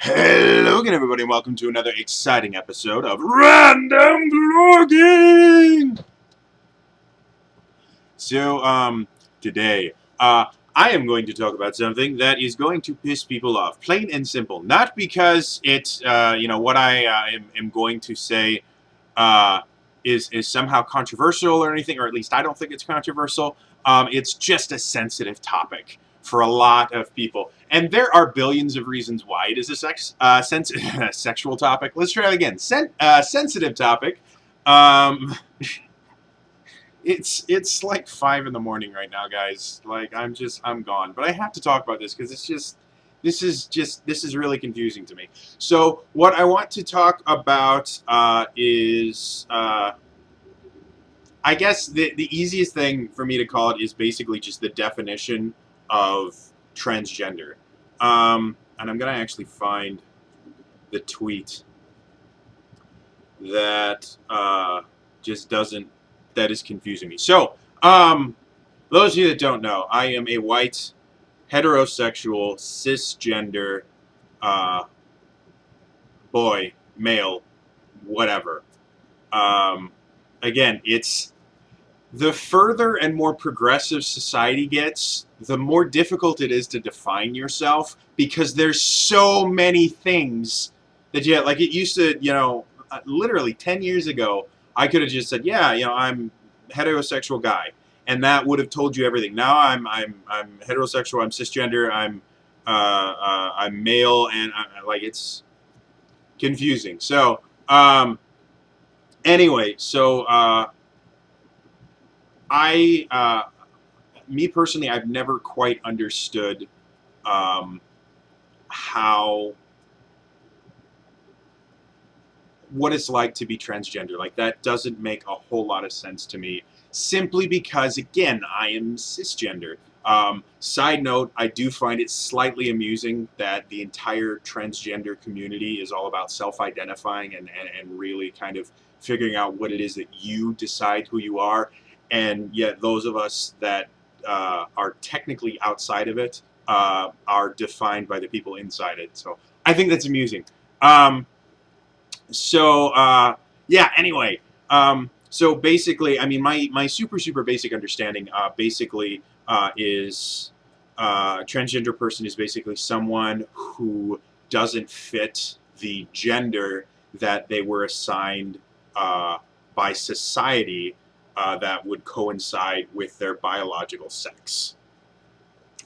Hello again, everybody, and welcome to another exciting episode of Random Vlogging! Today, I am going to talk about something that is going to piss people off, plain and simple. Not because it's, what I am going to say uh, is somehow controversial or anything, or at least I don't think it's controversial. It's just a sensitive topic for a lot of people. And there are billions of reasons why it is a sexual topic. Let's try it again. Sensitive topic. Um, it's like 5 in the morning right now, guys. Like I'm gone. But I have to talk about this because this is really confusing to me. So what I want to talk about is I guess the easiest thing for me to call it is basically just the definition of transgender. And I'm gonna actually find the tweet that just doesn't that is confusing me. So, those of you that don't know, I am a white, heterosexual, cisgender uh, boy, male, whatever. Again, it's the further and more progressive society gets, the more difficult it is to define yourself because there's so many things that you like. It used to, literally 10 years ago, I could have just said, yeah, I'm a heterosexual guy, and that would have told you everything. Now I'm heterosexual, I'm cisgender, I'm male, and like it's confusing. So anyway, I me personally, I've never quite understood um, how what it's like to be transgender. Like that doesn't make a whole lot of sense to me. Simply because, again, I am cisgender. Side note: I do find it slightly amusing that the entire transgender community is all about self-identifying and really kind of figuring out what it is that you decide who you are, and yet those of us that are technically outside of it are defined by the people inside it. So I think that's amusing. Um, yeah. Anyway, so basically, I mean, my super basic understanding basically is transgender person is basically someone who doesn't fit the gender that they were assigned by society that would coincide with their biological sex.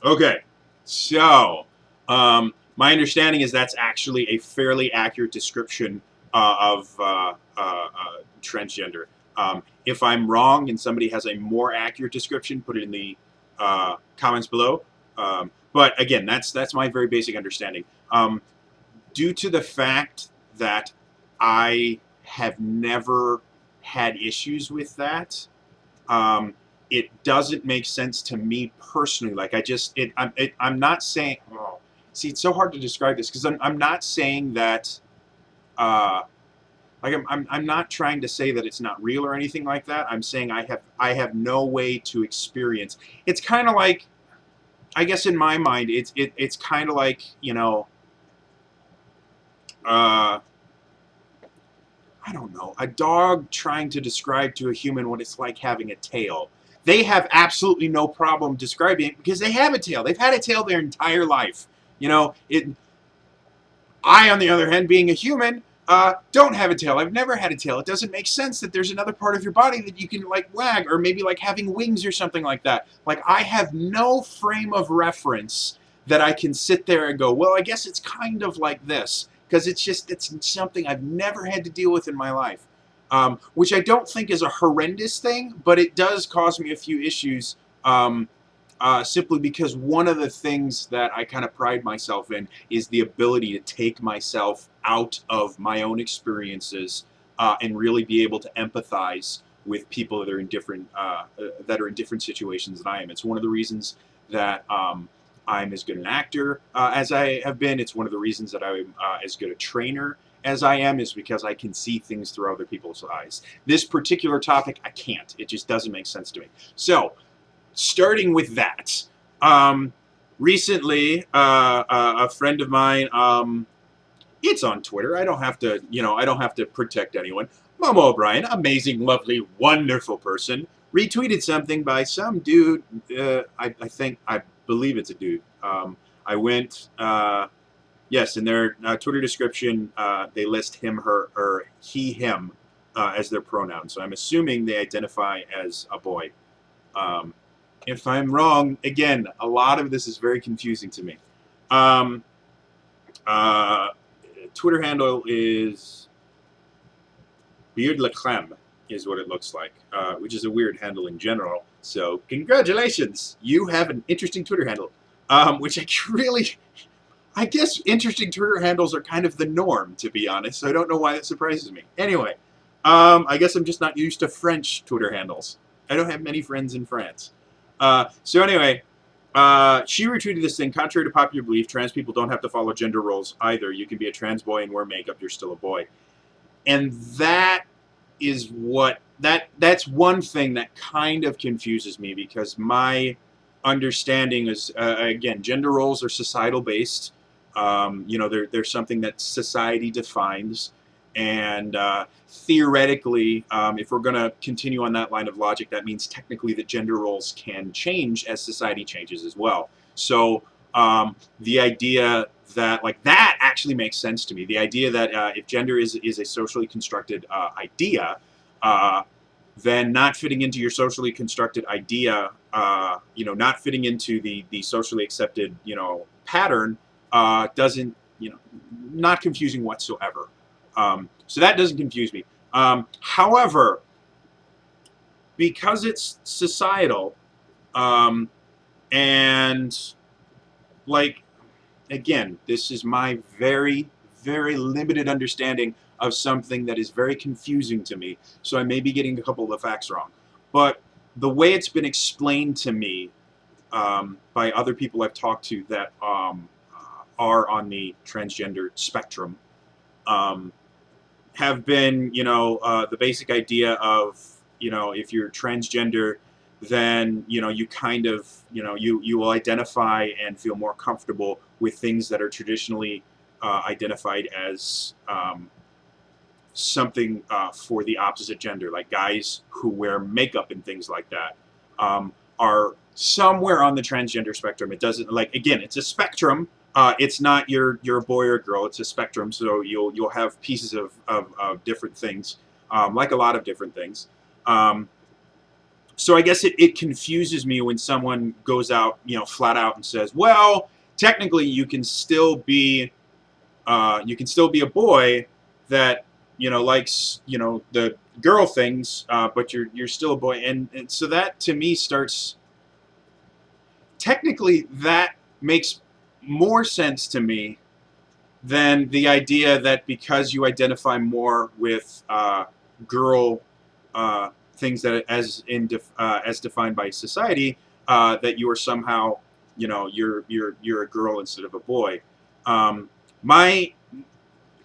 Okay, so my understanding is that's actually a fairly accurate description of transgender. If I'm wrong and somebody has a more accurate description, put it in the comments below. But again, that's my very basic understanding. Due to the fact that I have never had issues with that, um, it doesn't make sense to me personally. Like I'm not saying. Oh, see, it's so hard to describe this because I'm not saying that. Uh, like I'm not trying to say that it's not real or anything like that. I'm saying I have no way to experience. It's kind of like, I guess in my mind, it's kind of like uh, I don't know, a dog trying to describe to a human what it's like having a tail. They have absolutely no problem describing it because they have a tail. They've had a tail their entire life. It. I, on the other hand, being a human, don't have a tail. I've never had a tail. It doesn't make sense that there's another part of your body that you can like wag, or maybe like having wings or something like that. Like I have no frame of reference that I can sit there and go, well, I guess it's kind of like this, because it's something I've never had to deal with in my life, which I don't think is a horrendous thing, but it does cause me a few issues. Simply because one of the things that I kind of pride myself in is the ability to take myself out of my own experiences and really be able to empathize with people that are in different situations than I am. It's one of the reasons that I'm as good an actor as I have been. It's one of the reasons that I'm as good a trainer as I am, is because I can see things through other people's eyes. This particular topic, I can't. It just doesn't make sense to me. So, starting with that, recently, a friend of mine It's on Twitter. I don't have to, I don't have to protect anyone. Momo O'Brien, amazing, lovely, wonderful person, retweeted something by some dude. I believe it's a dude. I went, yes, in their Twitter description, they list him, her, or he, him as their pronoun. So I'm assuming they identify as a boy. Um, if I'm wrong, again, a lot of this is very confusing to me. Um, uh, Twitter handle is Beard La Creme, is what it looks like, which is a weird handle in general. So congratulations, you have an interesting Twitter handle, which I guess interesting Twitter handles are kind of the norm, to be honest. So I don't know why that surprises me. Anyway, I guess I'm just not used to French Twitter handles. I don't have many friends in France. So anyway, she retweeted this thing. Contrary to popular belief, trans people don't have to follow gender roles either. You can be a trans boy and wear makeup. You're still a boy. And that is that's one thing that kind of confuses me, because my understanding is, again, gender roles are societal based. They're something that society defines. And theoretically, if we're going to continue on that line of logic, that means technically that gender roles can change as society changes as well. So the idea that, like, that actually makes sense to me. The idea that if gender is a socially constructed idea, then not fitting into your socially constructed idea, not fitting into the socially accepted, pattern, doesn't, not confusing whatsoever. So that doesn't confuse me. However, because it's societal, and, like, again, this is my very, very limited understanding of something that is very confusing to me, so I may be getting a couple of the facts wrong. But the way it's been explained to me by other people I've talked to that are on the transgender spectrum, have been, the basic idea of, if you're transgender, then, you kind of, you will identify and feel more comfortable with things that are traditionally identified as something for the opposite gender, like guys who wear makeup and things like that, are somewhere on the transgender spectrum. It doesn't, like, again, it's a spectrum. It's not you're a boy or a girl. It's a spectrum. So you'll have pieces of different things, like a lot of different things. So I guess it confuses me when someone goes out, flat out and says, well, technically you can still be a boy that, likes, the girl things, but you're still a boy. And so that, to me, starts, technically that makes more sense to me than the idea that because you identify more with girl things that as defined by society, that you are somehow, you're a girl instead of a boy. My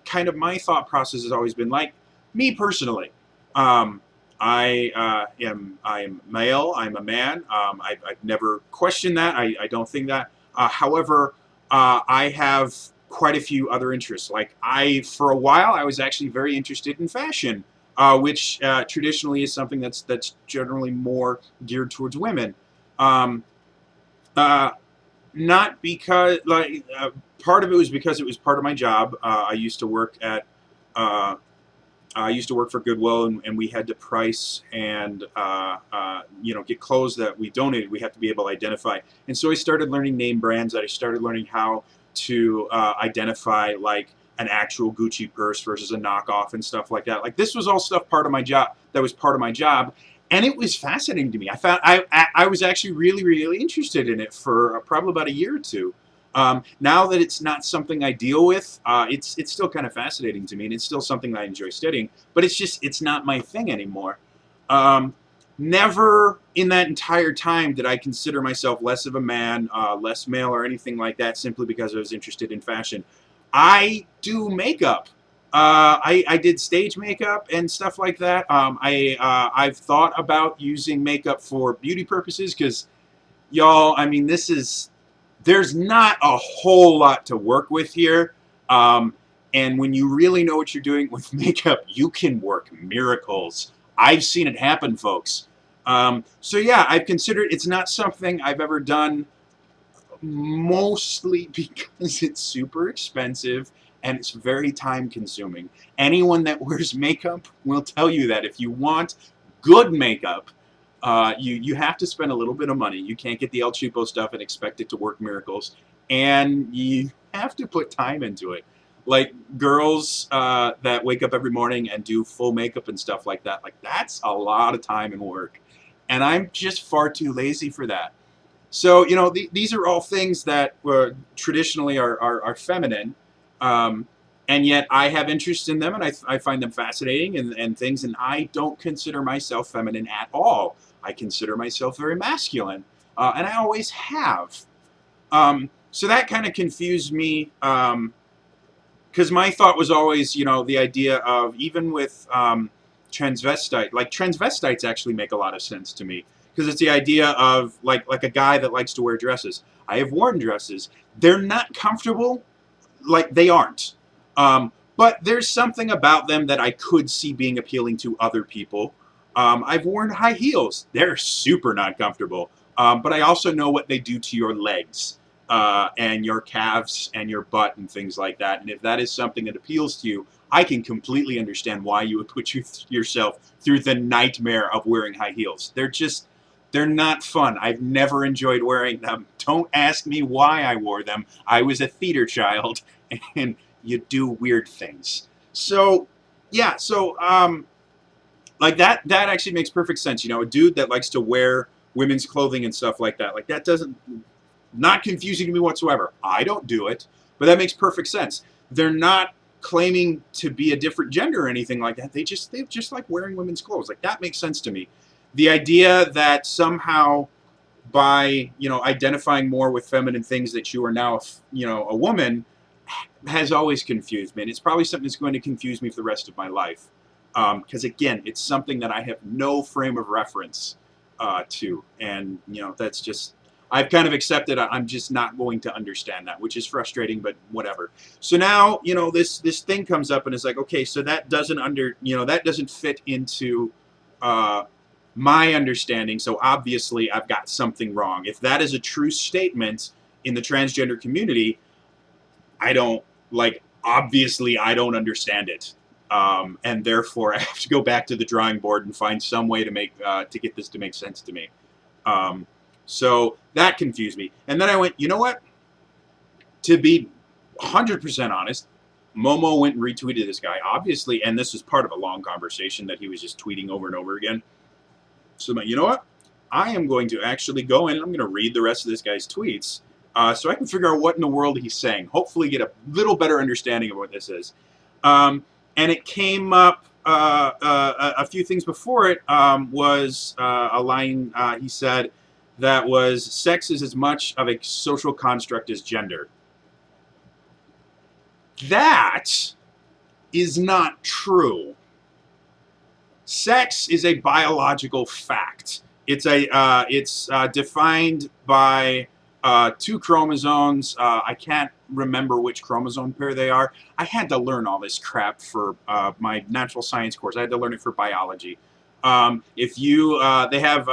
thought process has always been, like, me personally. I am male. I'm a man. I've never questioned that. I don't think that. However, I have quite a few other interests. Like, for a while, I was actually very interested in fashion, which traditionally is something that's generally more geared towards women. Not because, like, part of it was because it was part of my job. I used to work for Goodwill, and we had to price and get clothes that we donated. We had to be able to identify, and so I started learning name brands. I started learning how to identify, like, an actual Gucci purse versus a knockoff and stuff like that. Like, this was all stuff part of my job. That was part of my job. And it was fascinating to me. I was actually really, really interested in it for probably about a year or two. Now that it's not something I deal with, it's still kind of fascinating to me, and it's still something that I enjoy studying. But it's not my thing anymore. Never in that entire time did I consider myself less of a man, less male, or anything like that, simply because I was interested in fashion. I do makeup. I did stage makeup and stuff like that. I've thought about using makeup for beauty purposes, because, y'all, I mean, there's not a whole lot to work with here. And when you really know what you're doing with makeup, you can work miracles. I've seen it happen, folks. So yeah, I've considered, it's not something I've ever done, mostly because it's super expensive and it's very time consuming. Anyone that wears makeup will tell you that if you want good makeup, you have to spend a little bit of money. You can't get the El Cheapo stuff and expect it to work miracles, and you have to put time into it. Like girls that wake up every morning and do full makeup and stuff like that's a lot of time and work, and I'm just far too lazy for that. So, these are all things that traditionally are feminine, um, and yet I have interest in them, and I find them fascinating and things, and I don't consider myself feminine at all. I consider myself very masculine, and I always have. So that kind of confused me, because my thought was always, the idea of, even with transvestite, like transvestites actually make a lot of sense to me, because it's the idea of like a guy that likes to wear dresses. I have worn dresses. They're not comfortable, like they aren't. But there's something about them that I could see being appealing to other people. I've worn high heels. They're super not comfortable. But I also know what they do to your legs and your calves and your butt and things like that. And if that is something that appeals to you, I can completely understand why you would put yourself through the nightmare of wearing high heels. They're not fun. I've never enjoyed wearing them. Don't ask me why I wore them. I was a theater child, and you do weird things. So, yeah, like that actually makes perfect sense. A dude that likes to wear women's clothing and stuff like that doesn't, not confusing to me whatsoever. I don't do it, but that makes perfect sense. They're not claiming to be a different gender or anything like that. They just like wearing women's clothes. Like, that makes sense to me. The idea that somehow by identifying more with feminine things that you are now a woman has always confused me, and it's probably something that's going to confuse me for the rest of my life, because again, it's something that I have no frame of reference to, and that's just, I've kind of accepted I'm just not going to understand that, which is frustrating, but whatever. So now, this thing comes up and it's like, okay, so that doesn't fit into my understanding. So obviously I've got something wrong. If that is a true statement in the transgender community, I don't, obviously I don't understand it. And therefore I have to go back to the drawing board and find some way to get this to make sense to me. So that confused me. And then I went, you know what? To be 100% honest, Momo went and retweeted this guy, obviously, and this was part of a long conversation that he was just tweeting over and over again. So I'm like, you know what? I am going to actually go in and I'm going to read the rest of this guy's tweets so I can figure out what in the world he's saying. Hopefully get a little better understanding of what this is. And it came up, a few things before it was a line he said that was, sex is as much of a social construct as gender. That is not true. Sex is a biological fact. It's defined by two chromosomes. I can't remember which chromosome pair they are. I had to learn all this crap for my natural science course. I had to learn it for biology. If you, they have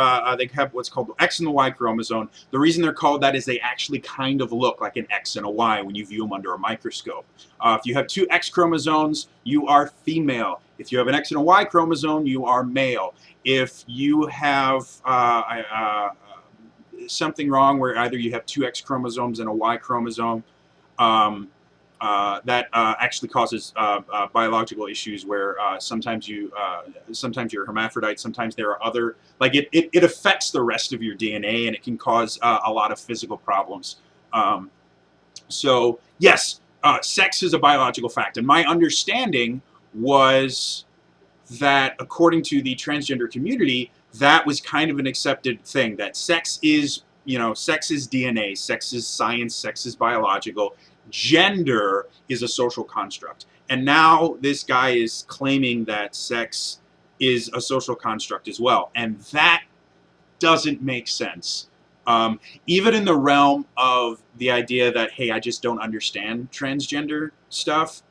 what's called the X and the Y chromosome. The reason they're called that is they actually kind of look like an X and a Y when you view them under a microscope. If you have two X chromosomes, you are female. If you have an X and a Y chromosome, you are male. If you have something wrong where either you have two X chromosomes and a Y chromosome, that actually causes biological issues where sometimes you're hermaphrodite, sometimes there are other, like it affects the rest of your DNA, and it can cause a lot of physical problems. So yes, sex is a biological fact, and my understanding was that according to the transgender community, that was kind of an accepted thing, that sex is DNA, sex is science, sex is biological, gender is a social construct. And now this guy is claiming that sex is a social construct as well, and that doesn't make sense. Even in the realm of the idea that, hey, I just don't understand transgender stuff,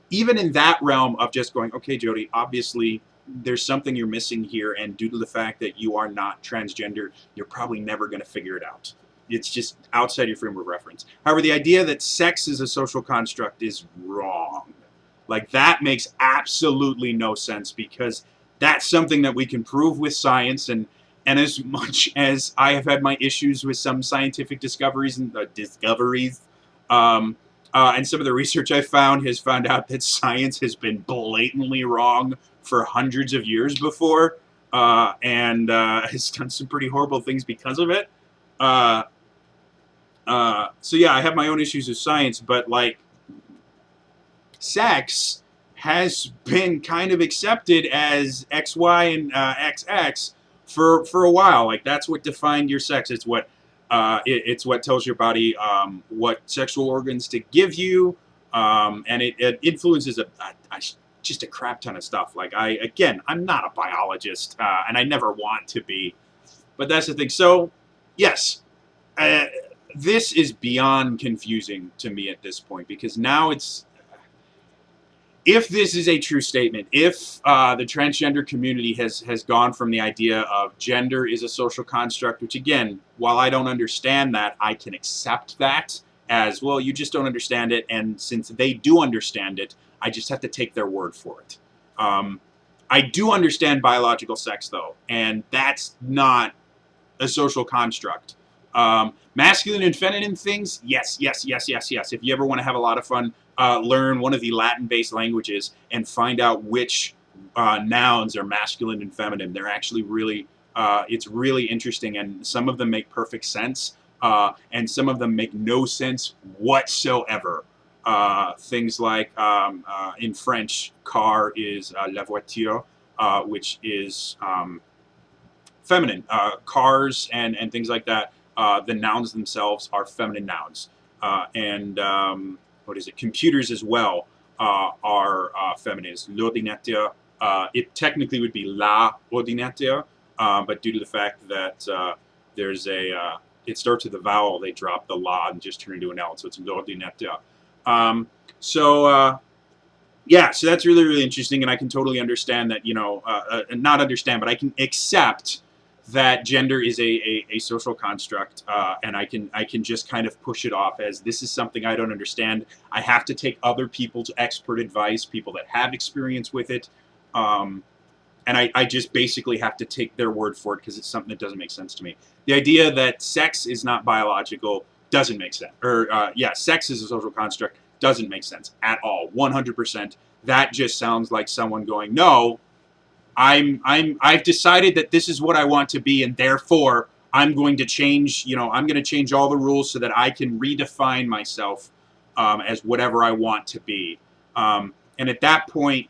Even in that realm of just going, okay, Jody, obviously there's something you're missing here, and due to the fact that you are not transgender, you're probably never going to figure it out. It's just outside your frame of reference. However, the idea that sex is a social construct is wrong. Like, that makes absolutely no sense, because that's something that we can prove with science. And as much as I have had my issues with some scientific discoveries and some of the research I found has found out that science has been blatantly wrong for hundreds of years before, and has done some pretty horrible things because of it. Uh, so yeah, I have my own issues with science, but like, sex has been kind of accepted as XY and XX for a while. Like, that's what defined your sex. It's what it's what tells your body what sexual organs to give you, and it influences just a crap ton of stuff. Like, I'm not a biologist, and I never want to be, but that's the thing. So yes, this is beyond confusing to me at this point, because now it's, if this is a true statement, if the transgender community has gone from the idea of gender is a social construct, which again, while I don't understand that, I can accept that as, well, you just don't understand it, and since they do understand it, I just have to take their word for it. I do understand biological sex, though, and that's not a social construct. Masculine and feminine things, yes. If you ever want to have a lot of fun, learn one of the Latin-based languages and find out which nouns are masculine and feminine. They're actually really, it's really interesting, and some of them make perfect sense, and some of them make no sense whatsoever. Things like, in French, car is la voiture, which is feminine. Cars and things like that, the nouns themselves are feminine nouns. And what is it? Computers as well are feminine. L'ordinateur, it technically would be la ordinateur, but due to the fact that there's it starts with a vowel, they drop the la and just turn into an L, so it's l'ordinateur. Yeah, so that's really, really interesting, and I can totally understand that, not understand, but I can accept that gender is a social construct, and I can just kind of push it off as, this is something I don't understand. I have to take other people's expert advice, people that have experience with it, and I just basically have to take their word for it, because it's something that doesn't make sense to me. The idea that sex is not biological doesn't make sense. Or, sex is a social construct doesn't make sense at all. 100%. That just sounds like someone going, no, I've decided that this is what I want to be, and therefore I'm going to change, I'm going to change all the rules so that I can redefine myself as whatever I want to be. And at that point,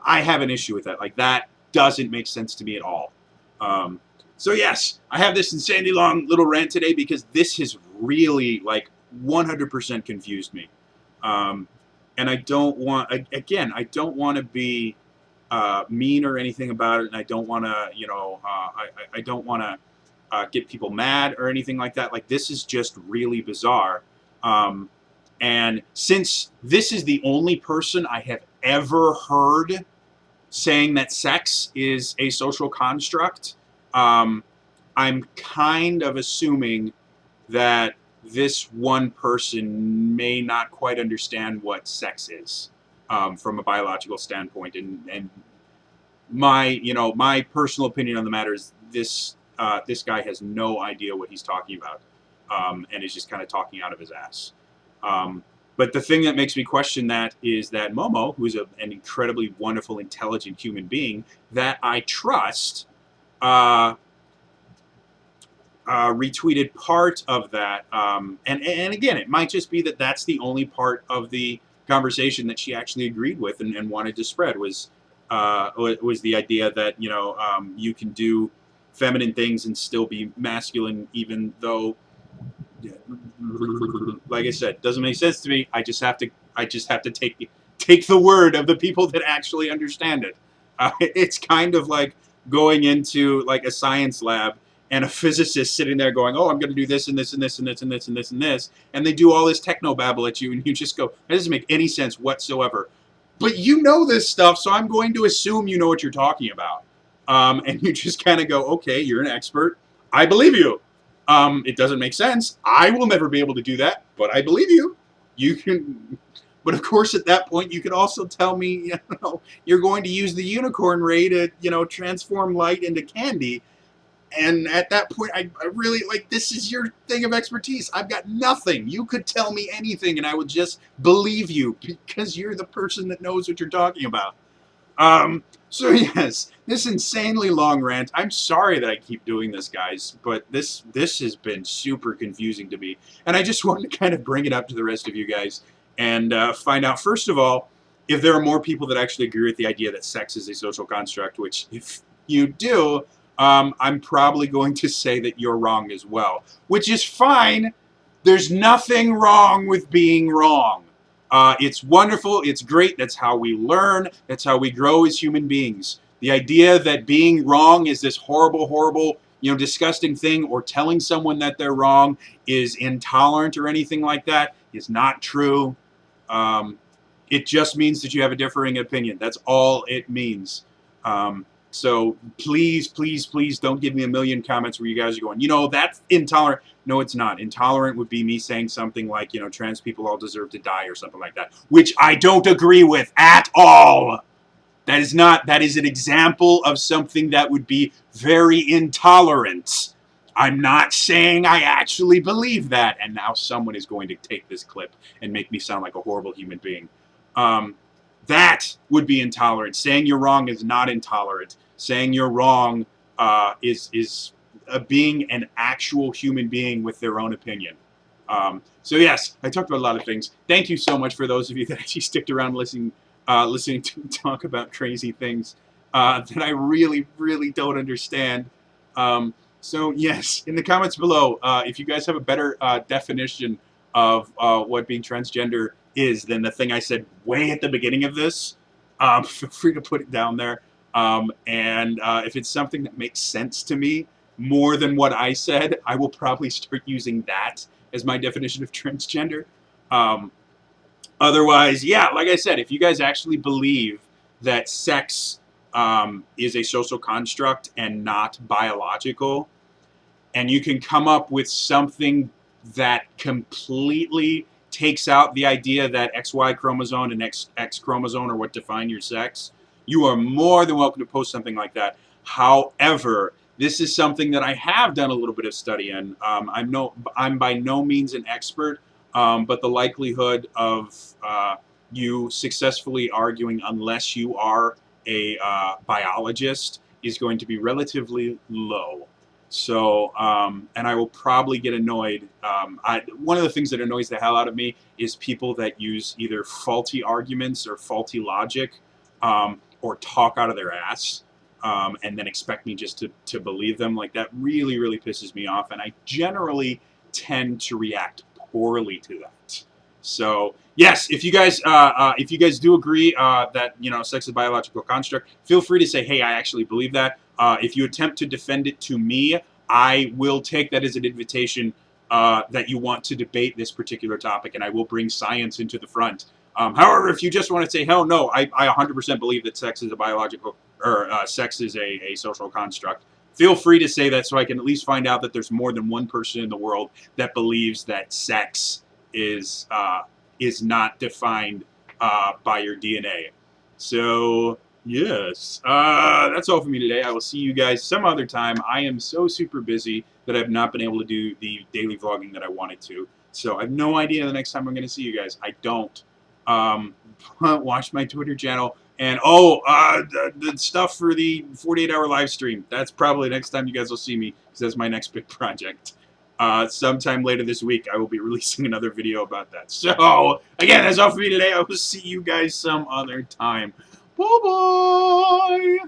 I have an issue with that. Like, that doesn't make sense to me at all. So yes, I have this insanely long little rant today, because this has really, like, 100% confused me. And I don't want, again, I don't want to be mean or anything about it, and I don't want to, I don't want to get people mad or anything like that. Like, this is just really bizarre. And since this is the only person I have ever heard saying that sex is a social construct, I'm kind of assuming that this one person may not quite understand what sex is from a biological standpoint, and my personal opinion on the matter is this guy has no idea what he's talking about, and is just kind of talking out of his ass. But the thing that makes me question that is that Momo, who's an incredibly wonderful, intelligent human being that I trust, retweeted part of that, and again, it might just be that that's the only part of the conversation that she actually agreed with and wanted to spread, was the idea that you can do feminine things and still be masculine, even though, like I said, doesn't make sense to me. I just have to take the word of the people that actually understand it. It's kind of like going into like a science lab and a physicist sitting there going, oh, I'm going to do this and this and this and this and this and this and this, and they do all this technobabble at you, and you just go, that doesn't make any sense whatsoever. But you know this stuff, so I'm going to assume you know what you're talking about. And you just kind of go, okay, you're an expert. I believe you. It doesn't make sense. I will never be able to do that, but I believe you. You can... But of course, at that point, you could also tell me, you're going to use the unicorn ray to, transform light into candy. And at that point, I really, this is your thing of expertise. I've got nothing. You could tell me anything, and I would just believe you because you're the person that knows what you're talking about. So yes, this insanely long rant. I'm sorry that I keep doing this, guys, but this has been super confusing to me. And I just wanted to kind of bring it up to the rest of you guys and find out, first of all, if there are more people that actually agree with the idea that sex is a social construct, which if you do, I'm probably going to say that you're wrong as well, which is fine. There's nothing wrong with being wrong. It's wonderful. It's great. That's how we learn. That's how we grow as human beings. The idea that being wrong is this horrible, horrible, disgusting thing, or telling someone that they're wrong is intolerant or anything like that is not true. It just means that you have a differing opinion. That's all it means. So please, please, please don't give me a million comments where you guys are going, that's intolerant. No, it's not. Intolerant would be me saying something like, trans people all deserve to die or something like that, which I don't agree with at all. That is an example of something that would be very intolerant. I'm not saying I actually believe that, and now someone is going to take this clip and make me sound like a horrible human being. That would be intolerant. Saying you're wrong is not intolerant. Saying you're wrong is being an actual human being with their own opinion. So yes, I talked about a lot of things. Thank you so much for those of you that actually sticked around listening to me talk about crazy things that I really, really don't understand. So yes, in the comments below, if you guys have a better definition of what being transgender is than the thing I said way at the beginning of this, feel free to put it down there. And if it's something that makes sense to me more than what I said, I will probably start using that as my definition of transgender. Otherwise, yeah, like I said, if you guys actually believe that sex is a social construct and not biological, and you can come up with something that completely takes out the idea that XY chromosome and X chromosome are what define your sex, you are more than welcome to post something like that. However, this is something that I have done a little bit of study in. I'm by no means an expert, but the likelihood of you successfully arguing, unless you are a biologist, is going to be relatively low. So, and I will probably get annoyed. One of the things that annoys the hell out of me is people that use either faulty arguments or faulty logic, or talk out of their ass, and then expect me just to believe them. Like, that really, really pisses me off, and I generally tend to react poorly to that. So yes, if you guys do agree that sex is a biological construct, feel free to say, hey, I actually believe that. If you attempt to defend it to me, I will take that as an invitation that you want to debate this particular topic, and I will bring science into the front. However, if you just want to say, hell no, I 100% believe that sex is a biological, or sex is a social construct, feel free to say that so I can at least find out that there's more than one person in the world that believes that sex is not defined by your DNA. So yes, that's all for me today. I will see you guys some other time. I am so super busy that I've not been able to do the daily vlogging that I wanted to. So I have no idea the next time I'm going to see you guys. I don't. Watch my Twitter channel. And the stuff for the 48-hour live stream. That's probably the next time you guys will see me, because that's my next big project. Sometime later this week, I will be releasing another video about that. So, again, that's all for me today. I will see you guys some other time. Bye-bye!